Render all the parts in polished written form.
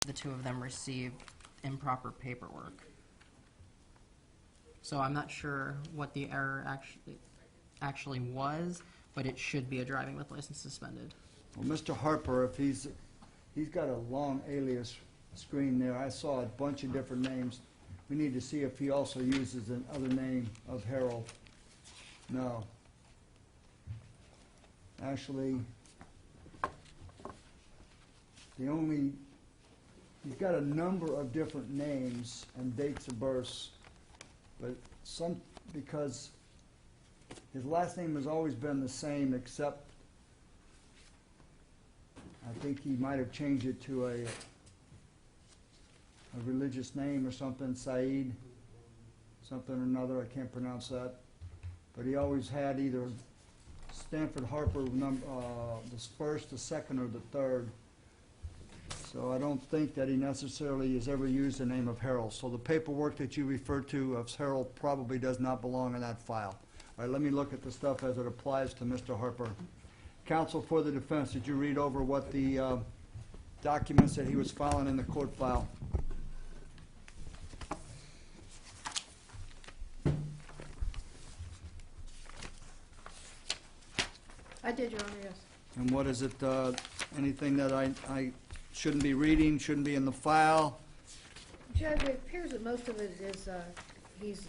the two of them received improper paperwork. So I'm not sure what the error actually was, but it should be a driving with license suspended. Well, Mr. Harper, if he's got a long alias screen there. I saw a bunch of different names. We need to see if he also uses another name of Harold. No. Actually, he's got a number of different names and dates of birth, but because his last name has always been the same, except I think he might have changed it to a religious name or something, Saeed, something or another. I can't pronounce that. But he always had either Stanford Harper, the first, the second, or the third. So I don't think that he necessarily has ever used the name of Harold. So the paperwork that you referred to of Harold probably does not belong in that file. All right, let me look at the stuff as it applies to Mr. Harper. Counsel for the defense, did you read over what the documents that he was filing in the court file? I did, Your Honor, yes. And what is it, anything that I shouldn't be reading, shouldn't be in the file? Judge, it appears that most of it is he's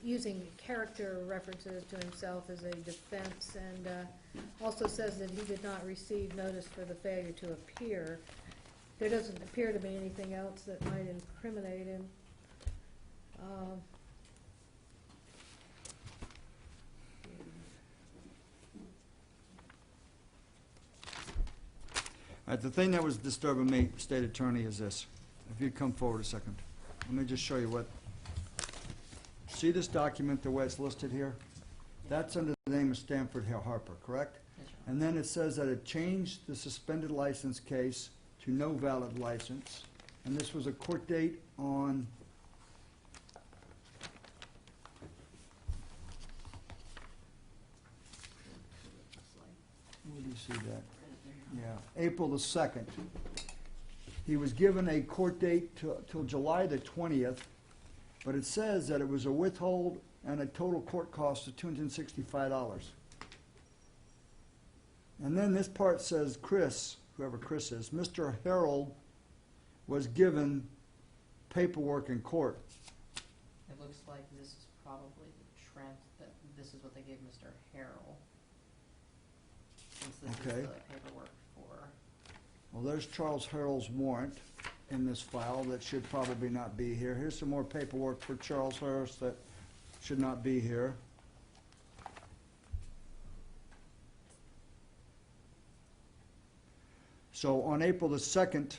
using character references to himself as a defense, and also says that he did not receive notice for the failure to appear. There doesn't appear to be anything else that might incriminate him. All right, the thing that was disturbing me, State Attorney, is this. If you'd come forward a second. Let me just show you what. See this document, the way it's listed here? That's under the name of Stanford Harper, correct? Yes, Your Honor. And then it says that it changed the suspended license case to no valid license. And this was a court date on where do you see that? Yeah, April the 2nd. He was given a court date till July the 20th, but it says that it was a withhold and a total court cost of $265. And then this part says Chris, whoever Chris is, Mr. Harold was given paperwork in court. It looks like this is probably this is what they gave Mr. Harrell. Since this Okay. is the paperwork for. Well, there's Charles Harold's warrant in this file that should probably not be here. Here's some more paperwork for Charles Harris that should not be here. So on April the 2nd,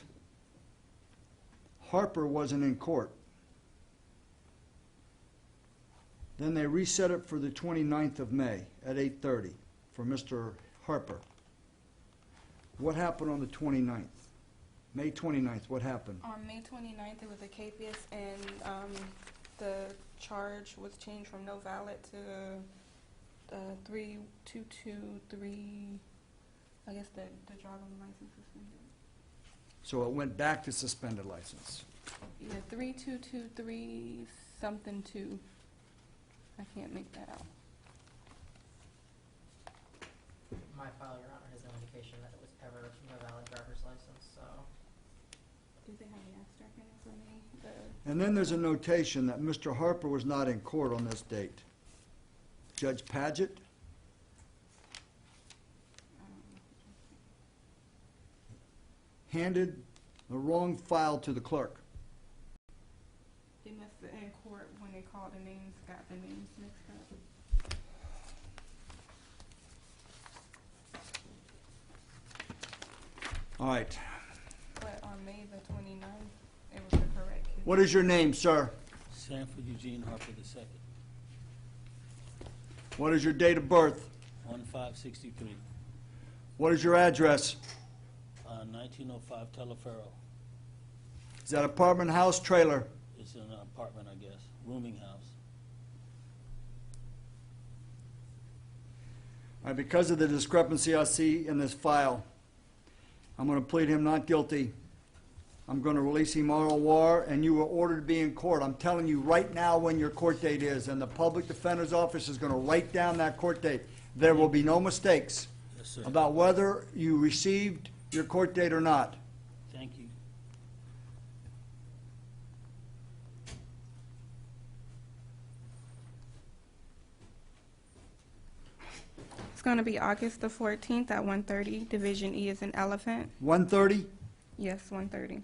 Harper wasn't in court. Then they reset it for the 29th of May at 8:30 for Mr. Harper. What happened on the 29th? May 29th, what happened? On May 29th, it was a capias, and the charge was changed from no valid to 3223. I guess the driving license suspended. So it went back to suspended license. Yeah, 3223 something 2. I can't make that out. My file, Your Honor, has no indication that it was ever a valid driver's license, so. Do they have the abstract in it for me? And then there's a notation that Mr. Harper was not in court on this date. Judge Padgett handed the wrong file to the clerk. They must have in court when they called the names, got the names mixed up. All right. But on May the 29th, it was the correct case. What is your name, sir? Sanford Eugene Harper II, What is your date of birth? 1563, What is your address? 1905 Telefero. Is that apartment, house, trailer? It's an apartment, I guess, rooming house. All right, because of the discrepancy I see in this file, I'm going to plead him not guilty I'm going to release him ROR, and you were ordered to be in court. I'm telling you right now when your court date is, and the Public Defender's Office is going to write down that court date. There will be no mistakes Yes, sir. about whether you received your court date or not. Thank you. It's going to be August the 14th at 1:30. Division E is an elephant. 1:30? Yes, 1:30.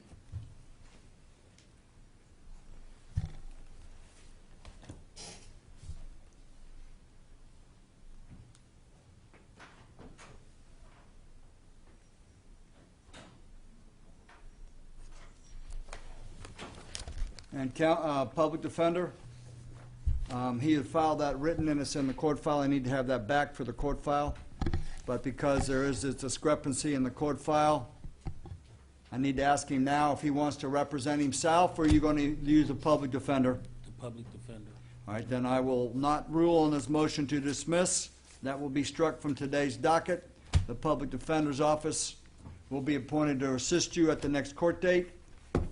And Public Defender, he had filed that written, and it's in the court file. I need to have that back for the court file. But because there is this discrepancy in the court file, I need to ask him now if he wants to represent himself, or are you going to use a Public Defender? The public defender. All right, then I will not rule on this motion to dismiss. That will be struck from today's docket. The Public Defender's Office will be appointed to assist you at the next court date.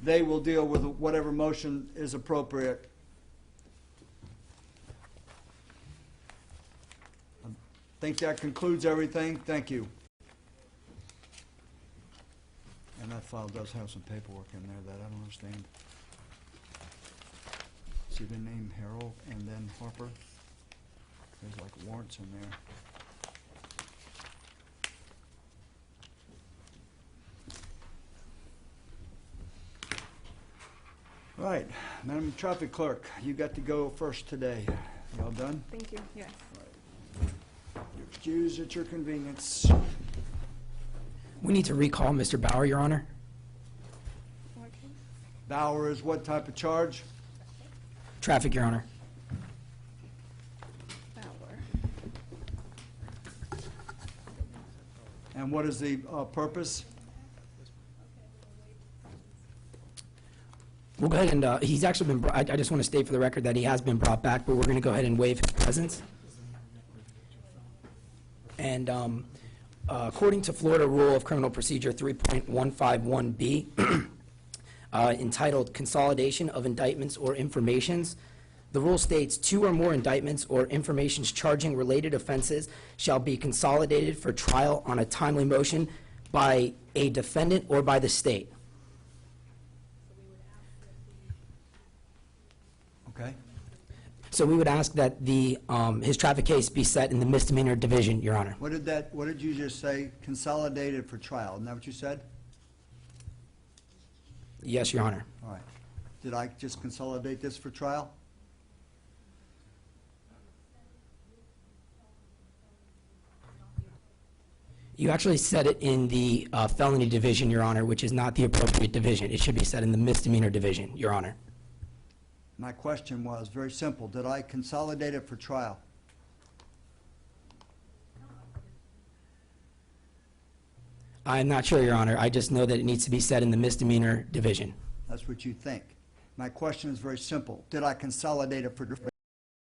They will deal with whatever motion is appropriate. I think that concludes everything. Thank you. And that file does have some paperwork in there that I don't understand. See the name Harold and then Harper? There's like warrants in there. All right, Madam Traffic Clerk, you got to go first today. You all done? Thank you. Yes. You're excused at your convenience. We need to recall Mr. Bauer, Your Honor. What case? Bauer is what type of charge? Traffic, Your Honor. Bauer. And what is the purpose? We'll go ahead and, he's actually been, I just want to state for the record that he has been brought back, but we're going to go ahead and waive his presence. And according to Florida Rule of Criminal Procedure 3.151B, entitled Consolidation of Indictments or Informations, the rule states 2 or more indictments or informations charging related offenses shall be consolidated for trial on a timely motion by a defendant or by the state. Okay. So we would ask that the, his traffic case be set in the misdemeanor division, Your Honor. What did you just say? Consolidated for trial. Isn't that what you said? Yes, Your Honor. All right. Did I just consolidate this for trial? You actually said it in the felony division, Your Honor, which is not the appropriate division. It should be set in the misdemeanor division, Your Honor. My question was very simple. Did I consolidate it for trial? I'm not sure, Your Honor. I just know that it needs to be set in the misdemeanor division. That's what you think. My question is very simple. Did I consolidate it for